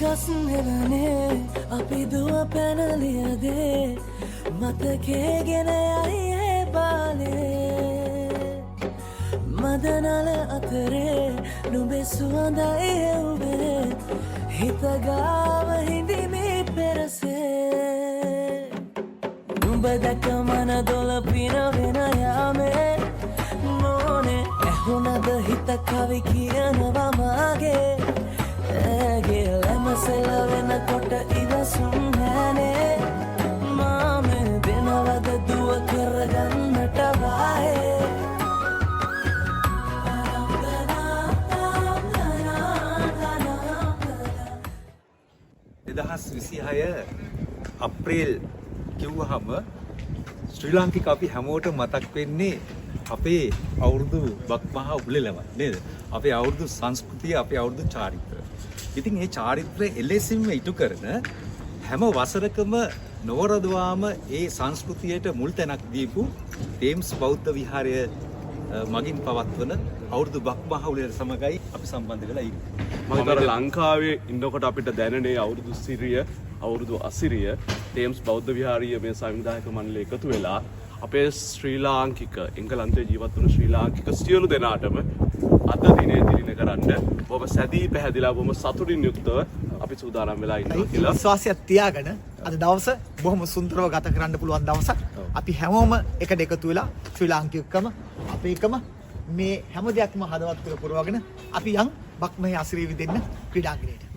දවස් නෙවනේ අපි දුව පැනලියදේ මතකේ ගෙන යයි ඒ බාලේ මදනල අතරේ නුඹේ සුවඳයි එව්වේ හිතගාව හිඳිමි පෙරසේ නුඹ දැක මන දොල පිනවෙන යාමේ නෝනේ ඇහුණද හිත කවි කියනවා මාගේ ඇගේ ලැමසෙල වෙනකොට ඉවසුම් නෑනේ මාමේ දෙනවද දුව කරගන්නට වායේ 2026 අප්‍රේල් කිව්වහම ශ්‍රී ලාංකික අපි හැමෝටම මතක් වෙන්නේ අපේ අවුරුදු බක්මහා උළෙලම නේද? අපේ අවුරුදු සංස්කෘතිය, අපේ අවුරුදු චාරිත්‍ර. ඉතින් මේ චාරිත්‍රය එලෙසින්ම ඉටු කරන හැම වසරකම නවරදවාම ඒ සංස්කෘතියට මුල් තැනක් දීපු තේම්ස් බෞද්ධ විහාරය මගින් පවත්වන අවුරුදු බක්මහා උළෙල සමගයි අපි සම්බන්ධ වෙලා ඉන්නේ. මම හිතනවා ලංකාවේ ඉන්නකොට අපිට දැනෙන්නේ අවුරුදු සිරිය, අවුරුදු අසිරිය තේම්ස් බෞද්ධ විහාරීය මේ සංවිධායක මණ්ඩලය එකතු වෙලා අපේ ශ්‍රී ලාංකික එංගලන්තයේ ජීවත් වන ශ්‍රී ලාංකික සියලු දෙනාටම අද දිනේ දිලින කරන්න බොහොම සැදී පැහැදිලා බොහොම සතුටින් යුක්තව අපි සූදානම් වෙලා ඉන්නවා කියලා විශ්වාසයක් තියාගෙන අද දවස බොහොම සුන්දරව ගත කරන්න පුළුවන් දවසක්. අපි හැමෝම එකට එකතු වෙලා ශ්‍රී ලාංකිකකම අපේකම මේ හැම දෙයක්ම හදවත් කර පුරවගෙන අපි යන් බක්මහේ අසිරිය විදින්න ක්‍රීඩාංගණයට.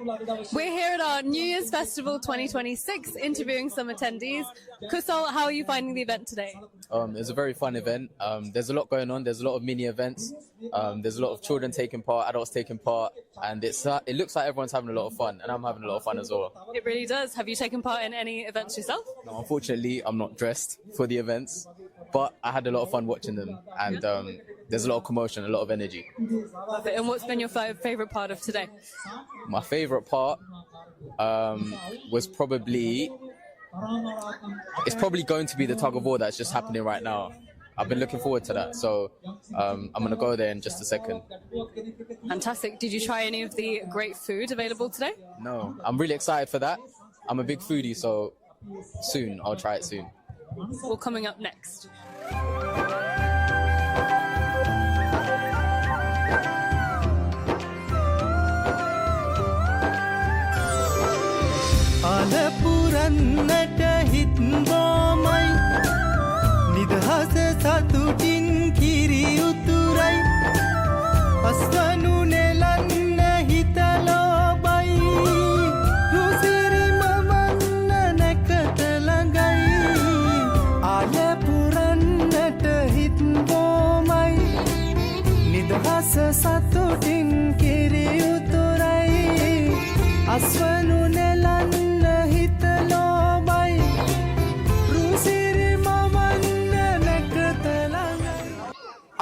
We're here at our New Year's Festival 2026 interviewing some attendees. Kusal, how are you finding the event today? It's a very fun event. There's a lot going on. There's a lot of mini events. There's a lot of children taking part, adults taking part, and it looks like everyone's having a lot of fun, and I'm having a lot of fun as well. It really does. Have you taken part in any events yourself? Now, unfortunately, I'm not dressed for the events, but I had a lot of fun watching them, and there's a lot of commotion, a lot of energy. Perfect. And what's been your favourite part of today? My favourite part was probably going to be the tug of war that's just happening right now. I've been looking forward to that, so I'm going to go there in just a second. Fantastic. Did you try any of the great food available today? No, I'm really excited for that. I'm a big foodie, so soon, I'll try it soon. Well, coming up next. අලපුරන්නට හිත්බෝමයි නිදහස සතුටින් කිරි උතුරයි අස්වනු නෙලන්න හිතලෝබයි රුසිරි මමන්න නැකත ළඟයි අලපුරන්නට හිත්බෝමයි නිදහස සතුටින් කිරි උතුරයි අස්වනු නෙලන්න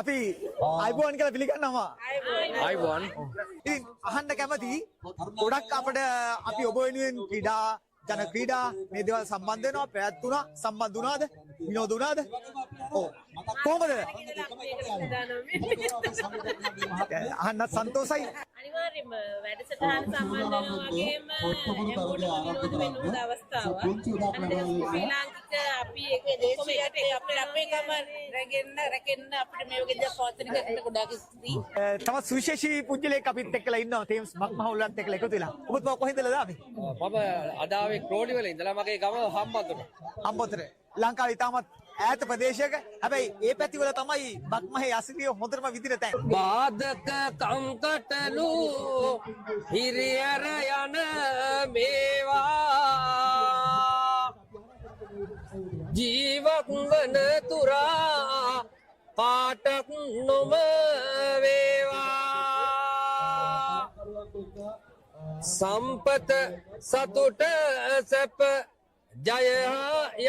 අපි අයිබෝන් කියලා පිළිගන්නවා. අයිබෝන්. ඉතින් අහන්න කැමති ගොඩක් අපිට අපි ඔබ වෙනුවෙන් ක්‍රීඩා ජන ක්‍රීඩා මේ දේවල් සම්බන්ධ වෙනවා පැවැත්ුණා සම්බන්ධ වුණාද විනෝද වුණාද? ඔව්. කොහොමද? අහන්න සන්තෝසයි. අනිවාර්යයෙන්ම වැඩසටහන සම්බන්ධ වෙනවා වගේම හැමෝටම විනෝද අවස්ථාවක්. ශ්‍රී ලාංකික අපි ඒක දේශයට අපේ ගම රැකෙන්න අපිට මේ වගේ දේ පවත්වන එකට ගොඩාක් ස්තුතියි. තවත් සුවිශේෂී පුජ්‍යලෙක් අපිත් එක්කලා ඉන්නවා තේම්ස් මක්මහුල්ලත් එක්කලා එකතු වෙලා. ඔබත් කොහෙන්දද ආවේ? මම අදාවේ ක්‍රෝඩි වල ඉඳලා මගේ ගම හම්බන්තොට. හම්බන්තොට. ලංකාවේ ඉතාමත් ඈත ප්‍රදේශයක. හැබැයි ඒ පැතිවල තමයි බක්මහේ අසිරිය හොඳටම විදින තැන්. බාධක කංකටලු හිරියර යන මේවා ජීවත් වන තුරා පාටක් නොම වේවා සම්පත සතුට සැප ජය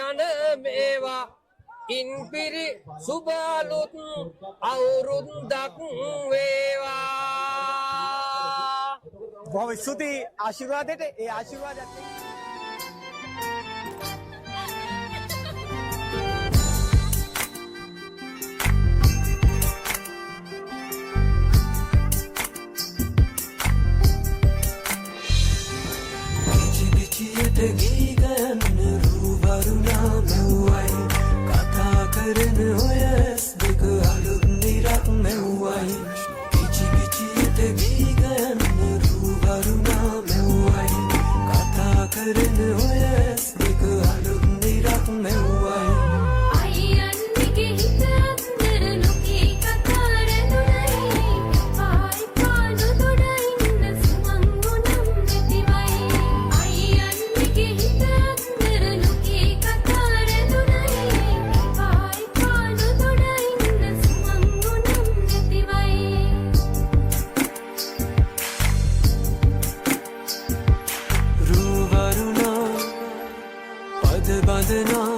යන මේවා ඉන්පිරි සුබාලුත් අවුරුද්දක් වේවා. බොහොම ස්තුතියි ආශිර්වාදයට. ඒ ආශිර්වාදයත් ගී ගයන්න රූවරුණා මෙව්වයි කතා කරන ඔය ඇස් දෙක අලුත් නිරක් මෙව්වයි පිචි පිචියට ගී ගයන්න රූවරුණා මෙව්වයි කතා කරන ඔය ඇස් දෙක අලුත් නිරක් මෙව්වයි අයියන්නිගේ හිත අතර ලෝකේ කතා රැඳුනයි ආයි පාඩු දොඩින්න සුමං ගුණම් නැතිවයි අයියන්නිගේ හිත අතර ලෝකේ කතා රැඳුනයි ආයි පාඩු දොඩින්න සුමං ගුණම් නැතිවයි රූවරුණා පද බඳනා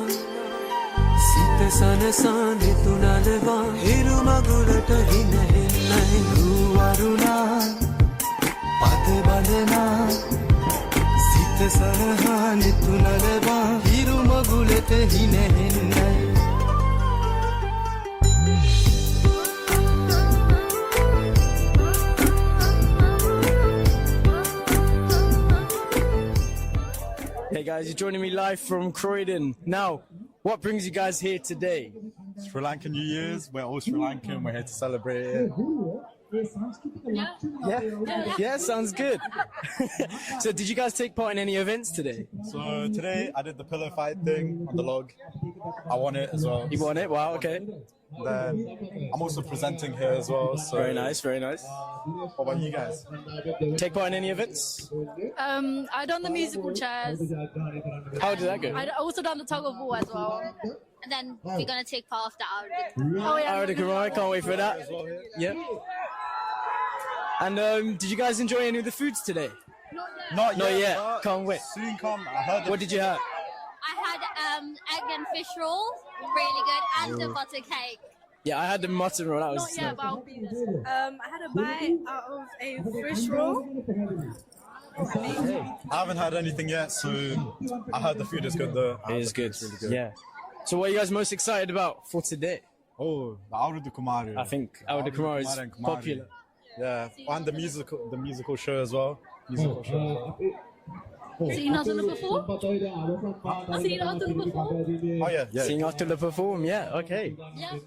සිත සනසා දෙතුනලවා හිරු මගුලට හිනහෙන්නයි රූවරුණා පද බඳනා සිත සනහා දෙතුනලවා හිරු මගුලට හිනහෙන්නයි Hey guys, you're joining me live from Croydon. Now, what brings you guys here today? Sri Lankan New Year's. We're all Sri Lankan. We're here to celebrate it. Yeah, sounds good. So, did you guys take part in any events today? So today I did the pillow fight thing on the log. I won it as well. You won it. Wow. Okay. Then I'm also presenting here as well. So Very nice. Very nice. What about you guys? Take part in any events? I done the musical chairs. How did that go? I also done the tug of war as well. And then we're gonna take part of the Arabic. Oh yeah. Arabic Kumar, can't wait for that. Yeah. And did you guys enjoy any of the foods today? Not yet. but Can't wait. Soon come. I heard. What did you have? I had egg and fish rolls, really good, and the butter cake. Yeah, I had the mutton roll. That was. Not yet, but I'll be there. I had a bite out of a fish roll. I haven't had anything yet, so I heard the food is good though. It is good. Really good. Yeah. So, what are you guys most excited about for today? Oh, the Aurudu Kumari. I think Aurudu Kumar is and Kumari. popular. Yeah, and the musical show as well. Musical show as well. Seen Atula before? Seen Atula before? Oh yeah. Seeing Atula perform, yeah, okay. Yeah.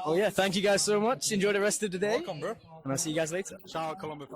Oh yeah, thank you guys so much. Enjoy the rest of the day. Welcome, bro. And I'll see you guys later. Shout out Columbus.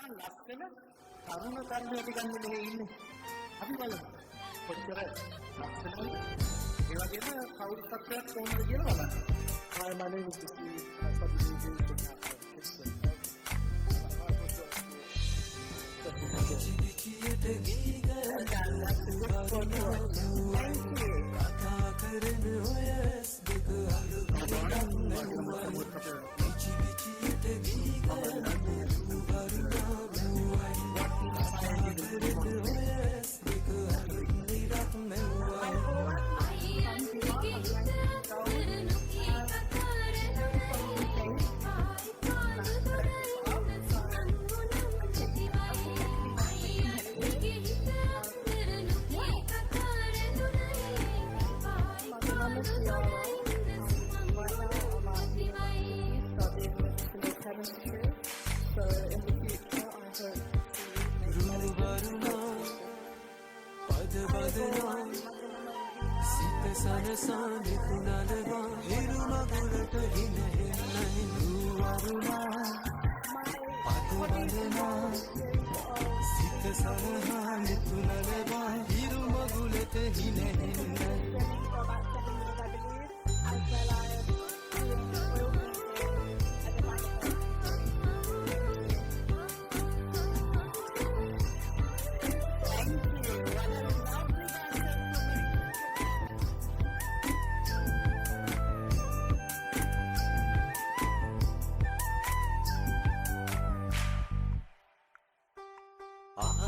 ලස්සන තරුණ තරුණියෝ ගන්න මෙහෙ ඉන්නේ. අපි බලමු. කොච්චර ලස්සනද? ඒ වගේම කවුරු සත්‍යයක් කොහොමද කියලා බලන්න. Hi, my name is Steve. I study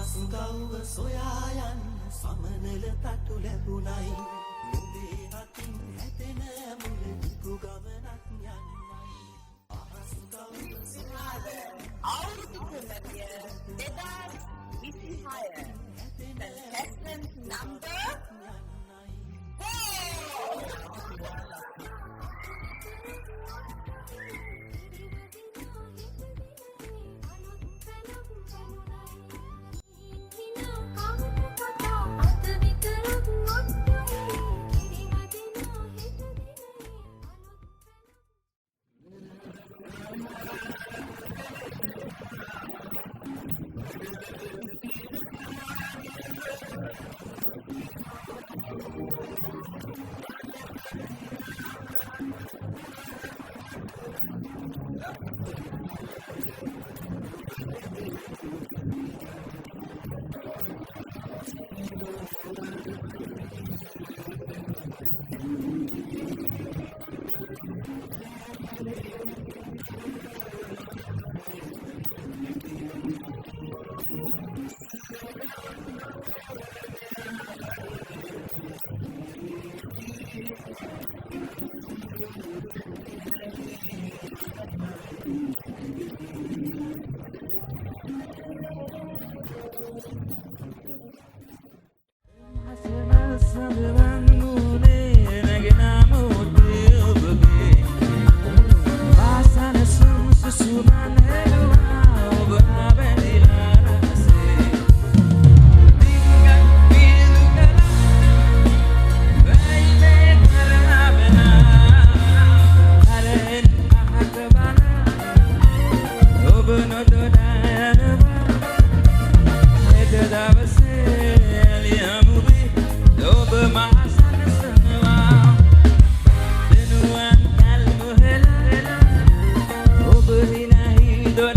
සුගව්ව සොයා යන්න සමනල තටු ලැබුණයි නුඹේ අතින් හැදෙන මුල නිකු ගමනක් යන්නයි සුගව්ව සොයා අවුරුදු තුනකිය 2026 contestant number ど